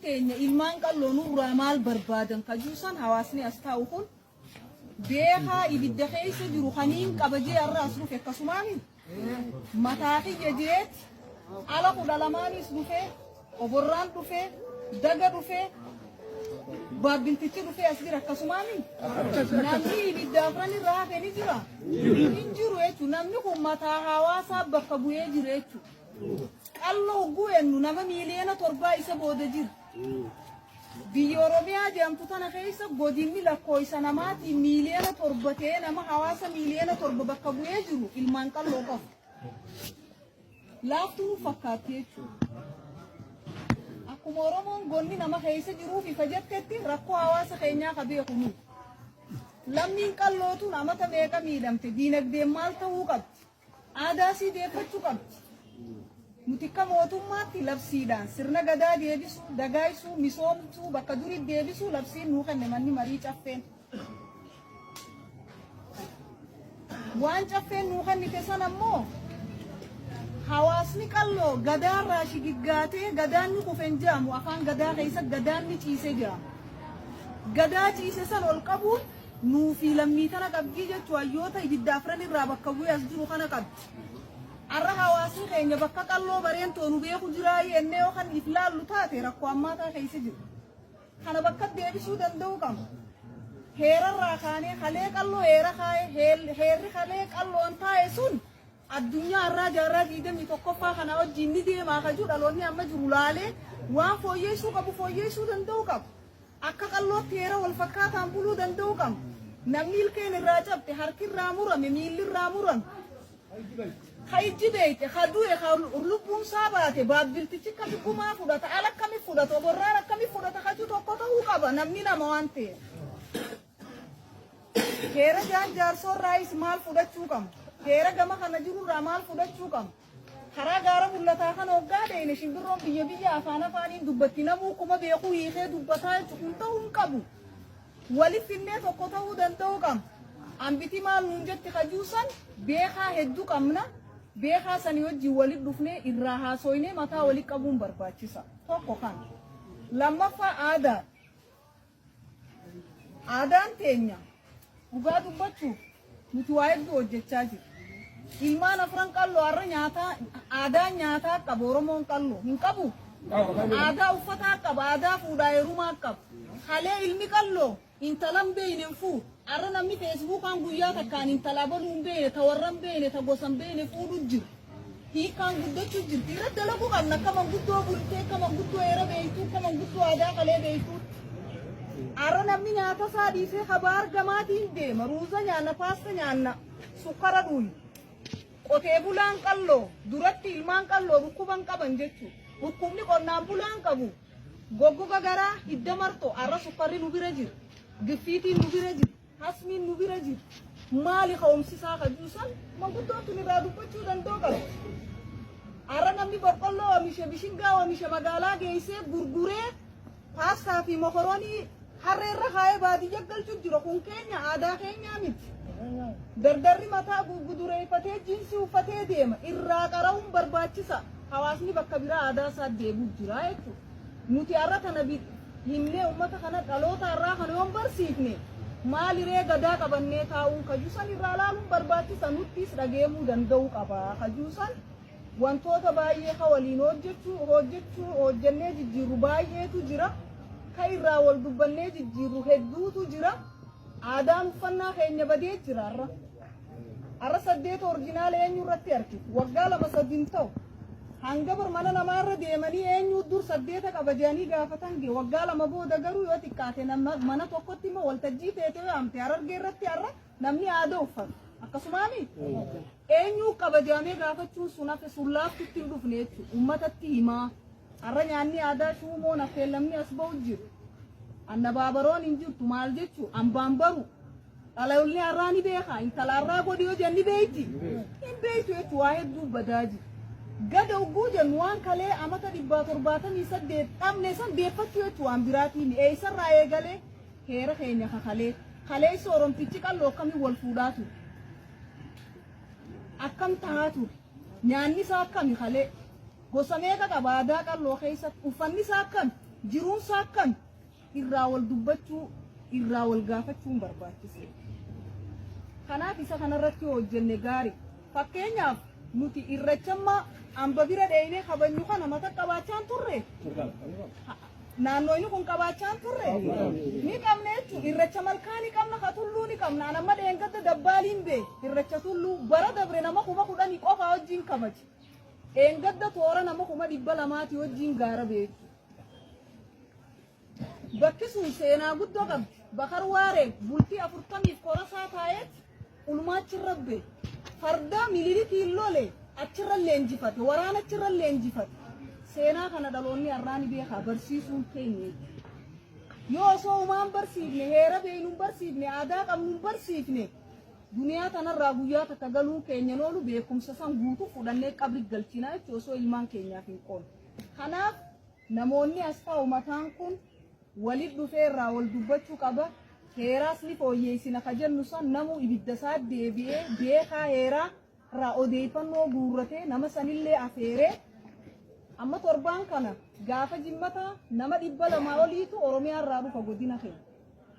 keenya ilmaan qalloonuu raamaal barbaadan kajuusan hawaasni as taa'u kun beekaa ibidda keessa jiru kaniin qabajee arra as dhufe akkasumaani mataa kiyya jeet ala kudha lamaanis dhufe oborraan dhufe daga dhufe baabbiltichi dhufe as jira akkasumaani namni ibidda afran irraa hafe ni jira hin jiru jechuun namni kun mataa hawaasaa bakka bu'ee jira jechuudha. Qallo guennu nama miliyoona 7 isa booda jira. Biyya Oromiyaa jedhamtu tana keessa godinni lakkoofsa namaati miliyoona 7 ta'ee nama hawaasa miliyoona 7 bakka bu'ee jiru ilmaan qalloo qofa. Laaftuu fakkaatti jechuudha. Akkuma Oromoon gonni nama keessa jiruuf ifa jettetti rakkoo hawaasa keenyaa ka beeku nu. Lammiin qallootu namata meeqa miidhamte diinagdeen maal ta'uu qabdi. Aadaa sii deeffachuu qabdi. Nutika mootummaatti labsiidhaan sirna gadaa deebisu dagaaysu misoomsu bakka durii deebisu labsiin nuu kenne manni marii caffeen waan caffeen nuu kennite san ammoo hawaasni qalloo gadaarraa shigiggaatee gadaan ni kufen jaamu afaan gadaa keessa gadaan ni ciise jaamu gadaa ciise san ol qabuun nuu fi lammii tana qabdii jechuu hayyoota ibidda afran irraa bakka bu'ee as jiru kana qabdi. Arra hawaasni keenya bakka qalloo bareen toonu beeku jiraa yennee yookaan iflaallu taate rakkoo ammaataa keessa jiru. Kana bakka deebisuu danda'u qabna. Heerarraa kaanee kalee qalloo heerri kalee qalloon taa'e sun addunyaa irraa jaarraa 21ffaa kana wajjin ni deemaa ka jiru dhaloonni amma jiru laalee waan fooyyeessuu qabu fooyyeessuu danda'u qabu. Akka qallootti heera wal fakkaataan buluu danda'u qabna. Namni ilkeen irraa cabte harki irraa murame miilli irraa murame. Khayjibeyte khadue khulubun sabate baabbiltichi kabikuma fudata ala kami fudata borrara kami fudata khaju tokko ta'uu qaba namni nama waan ta'e heera jaarsoon raayis maal fudhachuu qabna heera gama kana jirurraa maal fudhachuu qabna karaa gaara mul'ataa kana hoggaa deene shimbirroon biyya afaan afaaniin dubbatti namuu kuma beekuu hiikee dubbataa jechuun ta'uu hin qabu waliif finnee tokko ta'uu danda'u qabna ambiti maal nuun jetti kajuusan beekaa hedduu qabna. Beekaa sanii wajjin walitti dhufnee irraa haasoynee mataa walitti qabuun barbaachisa. Tokko kan lammaffaa aadaa. Aadaan teenya dhugaa dubbachuuf nuti waa hedduu hojjechaa jirra. Ilmaan afran qalloo har'a nyaataa aadaan nyaataa qaba Oromoon qalloo hin qabu. Aadaa uffataa qaba aadaa fuudhaa heerumaa qaba. Halee ilmi qalloo intalan beeynen fuu. Arra namni Facebookaan guyyaa takkaan intala baluun beene ta warran beene ta gosan beene fuudhu jiru. Hiikaan guddachuu jirti. Irra dalaguu qabna akka manguddoo bultee akka manguddoo heera beeytuu akka manguddoo aadaa qalee beeytuu. Arra namni nyaata isaa dhiisee habaa argamaatiin deema. Ruuza nyaanna paasta nyaanna sukkara dhuyi. Qotee bulaan qalloo duratti ilmaan qalloo dhukkuban qaban jechuudha. Dhukkubni qonnaan bulaan qabu. Goggoga garaa hidda martoo arra sukkarri nu bira jira. Giffiitiin nu bira jira. Hasmin nu bira jiru maali ka'umsisaa kajuusan manguddootu irraa dubbachuu danda'u qaba. Arra namni boqqolloo oomishe bishingaa oomishe magaalaa geessee gurguree paastaa fi mokoroonii harreerra kaa'ee baadiyyaa galchuu jira kun keenya aadaa keenyaa miti. Dardarri mataa gudureeffatee jiinsii uffatee deema irraa qara'uun barbaachisa. Hawaasni bakka biraa aadaa isaa deebi'u jira jechuudha. Nuti arra kana himnee uummata kana dhaloota irraa kana yoon barsiifne. Maaliree gadaa qabannee taa'uun kajuusan irraa laaluun barbaachisa nuttis dhageemuu danda'u qaba. Kajuusan wantoota baay'ee ka waliin hojjennee jijjiirru baay'eetu jira. Ka irraa wal dubbannee jijjiirru hedduutu jira. Aadaan uffannaa keenya badee jira arra. Arra 8 orjinaala eenyu irratti arkitu waggaa 2-3 ta'u. Hanga mana namaarra deemanii eenyu dur 8 qabajanii gaafatan waggaa 2 booda garuu yoo xiqqaate mana tokkotti immoo waltajjii teetee yaamte Harargee irratti har'a namni aadaa uffata akkasumaani eenyu qabajamee gaafachuun sun hafe sun laaftutti hin dhufne jechuudha uummatatti himaa har'a nyaanni aadaa shuumoon affeellamni as ba'u jiru annabaabaroon hin jirtu maal jechuudha ambaan baru dhaloonni har'aa ni beekaa intalaarraa godhiyoo jenni beeyti hin beeytu jechuudha waa hedduu badaa jiru. Gada uguujan waan kalee amata 178 dhabne san deeffachuu jechuun waan biraatiin eessarraa eegalee heera keenya kalee isa Oromtichi qalloo akkamii wal fuudhaa ture. Akkam taa'aa ture. Nyaanni isaa akkami kalee gosa meeqa qaba aadaa qalloo keessatti uffanni isaa akkami jiruun saakkan irraa wal dubbachuu irraa wal gaafachuun barbaachisa. Kanaaf isa kanarratti hojjenne gaarii. Fakkeenyaaf nuti irrachammaa amba bira dheeyinee kabajnu kana mata qabaachaan turre. Naannoon kun qabaachaan turre. Ni qabne jechuun irracha malkaa ni qabna ka tulluu ni qabna. Nama dheengadda dabbaaliin bee irracha tulluu bara dabre nama kuma kudhanii qofa wajjin kabaji. Dheengadda toora nama kuma 200 wajjin gaara beeku. Bakki sun seenaa guddoo qabdi. Bakar waaree bultii 40 korasaa taa'eet ulmaachirra bee. Farda miliilitii lole achirra leenjifate waraana achirra leenjifate. Seenaa kana dhaloonni har'aani beekaa barsiisuun keenya. Yoo osoo uumaan barsiifne heera beenuun barsiifne aadaa qabnuun barsiifne duniyaa tanarraa guyyaa takka galuun keenya noolu beekumsa san guutuu fudhannee qabri galchinaa jechuun osoo ilmaan keenyaaf hin qoonne. Kanaaf namoonni as taa'u mataan kun walit dhufeerraa wal dubbachuu qaba. Heeraas ni fooyyeessina ka jennu san namu ibidda isaa deebi'ee beekaa heeraa irraa odeeffannoo guurratee nama sanillee afeeree amma torbaan kana gaafa jimmata nama 200 oliitu Oromiyaa irraa dhufa godina keenya.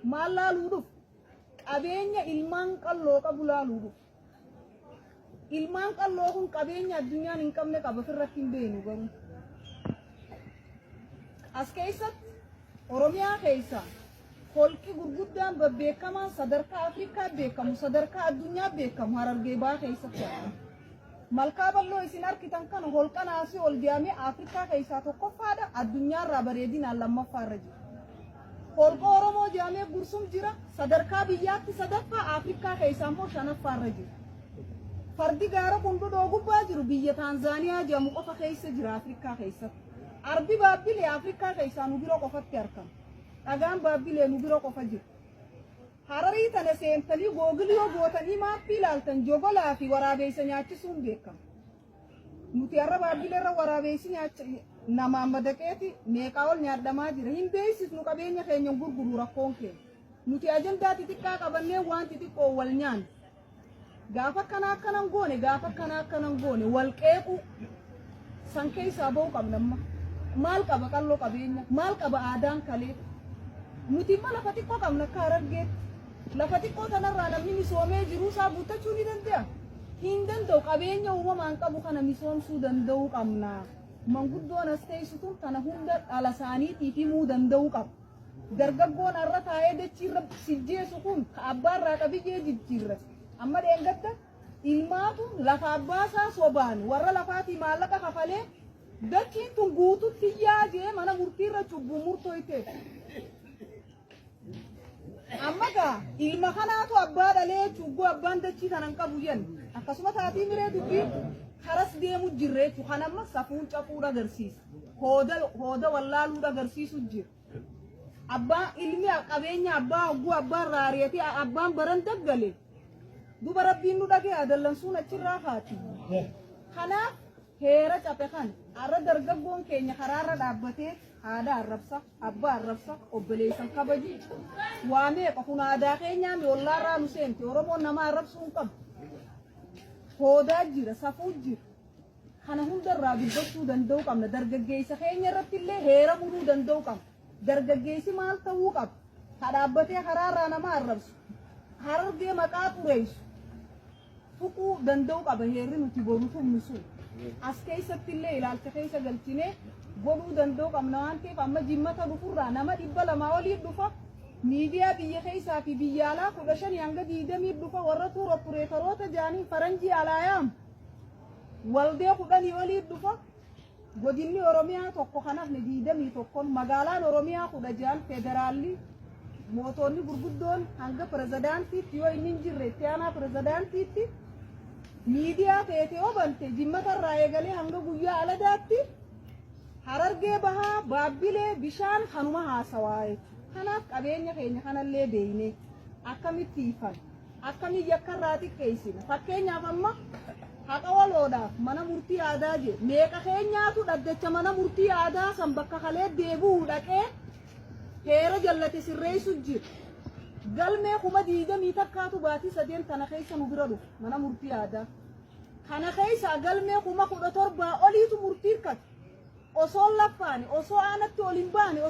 Maal laaluu dhufu? Qabeenya ilmaan qalloo qabu laaluu dhufu. Ilmaan qalloo kun qabeenya addunyaan hin qabne qaba ofirratti hin beenu garuu. As keessatti Oromiyaa keessa holqi gurguddaan babbeekamaan sadarkaa Afrikaa beekamu sadarkaa addunyaa beekamu Harargee baa keessatti argama. Malkaa bal'oo isin arkitan kana holqa naasii ol deemee Afrikaa keessaa tokkoffaadha addunyaarraa bareedinaan lammaffaarra jira. Holqa Oromoo deemee Gursum jira sadarkaa biyyaatti sadaffaa Afrikaa keessaa immoo shanaffaarra jira. Fardi gaara kundudoo gubbaa jiru biyya Taanzaaniyaa jedhamu qofa keessa jira Afrikaa keessatti. Arbi baabbilee Afrikaa keessaa nu biroo qofatti argama. Dhagaan baabbilee nu biroo qofa jiru. Hararii tana seentanii googilii yoo gootanii maappii ilaaltan jogolaa fi waraabessa nyaachisuun beekama. Nuti har'a baabbileerra waraabessi namaan madaqeeti meeqaa ol nyaadhamaa jira. Hin beeksisnu qabeenya keenya gurguru rakkoon keenya. Nuti ajandaa xixiqqaa qabannee waan xixiqqoo wal nyaanne. Gaafa akkanan goone wal qeequ san keessaa ba'uu qabnamma. Maal qaba qalloo qabeenya? Maal qaba aadaan kalee? Nuti immoo lafa xiqqoo qabna akka Harargeetti. Lafa xiqqoo tanarraa namni misoomee jiruu isaa guuttachuu ni danda'a. Hin danda'u qabeenya uumamaan qabu kana misoomsuu danda'uu qabna. Manguddoon as teessituun kana hunda dhala isaaniitiif himuu danda'uu qaba. Dargaggoon har'a taa'ee dachiirra sijjeessu kun ka abbaarraa qabiyyee jijjiirrate. Amma dheengadda ilmaatu lafa abbaasaa sobaan warra lafaatii maallaqa kafalee dachiin tun guututti yaajee mana murtiirra cubbuu murtooyte. Amma gaa ilma kanaatu abbaa dhalee cubbuu abbaan dachii kanan qabu jenna. Akkasuma taatii miree dubbii karas deemu jirreetu kan amma safuun cafuudha agarsiisa. Hooda wallaaluudha agarsiisu jira. Abbaan ilmi qabeenya abbaa hogguu abbaan raariyatii abbaan baran daggale. Duba rabbiin nu dhagee adallansuun achirraa kaati. Kanaaf heera cape kan arra dargaggoon keenya karaarra dhaabbatee haadha arrabsa abbaa arrabsa obboleessan kabaji waamee qofun aadaa keenyaa mi'ollaarraa nu seente Oromoon nama arrabsuun qabu. Hoodaa jira safuu jira. Kana hundarraa dubbachuu danda'uu qabna. Dargaggeessa keenya irratti illee heera muruu danda'uu qabna. Dargaggeessi maal ta'uu qaba? Ha dhaabbatee karaarraa nama arrabsu. Harargee maqaa xureessu. Tuquu danda'uu qaba heerri nuti boru tumnisu. As keessatti illee ilaalcha keessa galchinee godhuu danda'uu qabna waan ta'eef amma jimmata dhufurraa nama 200 olii dhufa. Miidiyaa biyya keessaa fi biyya alaa 15 hanga 20 dhufa warra tuura opereetoroota jaanii faranjii alaayaam. Waldee 10 olii dhufa. Godinni Oromiyaa tokko kanaaf ne 21 magaalaan Oromiyaa 16 federaalli mootonni gurguddoon hanga pirezidaantiitti yoo inni hin jirre itti aanaa pirezidaantiitti miidiyaa teetee obante jimmatarraa eegalee hanga guyyaa aladaatti Harargee bahaa baabbilee bishaan kanuma haasawaa. Kanaaf qabeenya keenya kanallee beeyne akkamitti ifan akkamitti yakkarraa xiqqeessina. Fakkeenyaaf amma haqa waloodhaaf mana murtii aadaa je meeqa keenyaatu dhaddacha mana murtii aadaa san bakka kalee deebi'uu dhaqee heera jallate sirreessu jira. Galmee kuma 20 takkaatu baatii 3 tana keessa nu bira dhufu mana murtii aadaa. Kana keessa galmee kuma 17 oliitu murtii hirkate. osoo laffaani osoo aanatti ol hin baane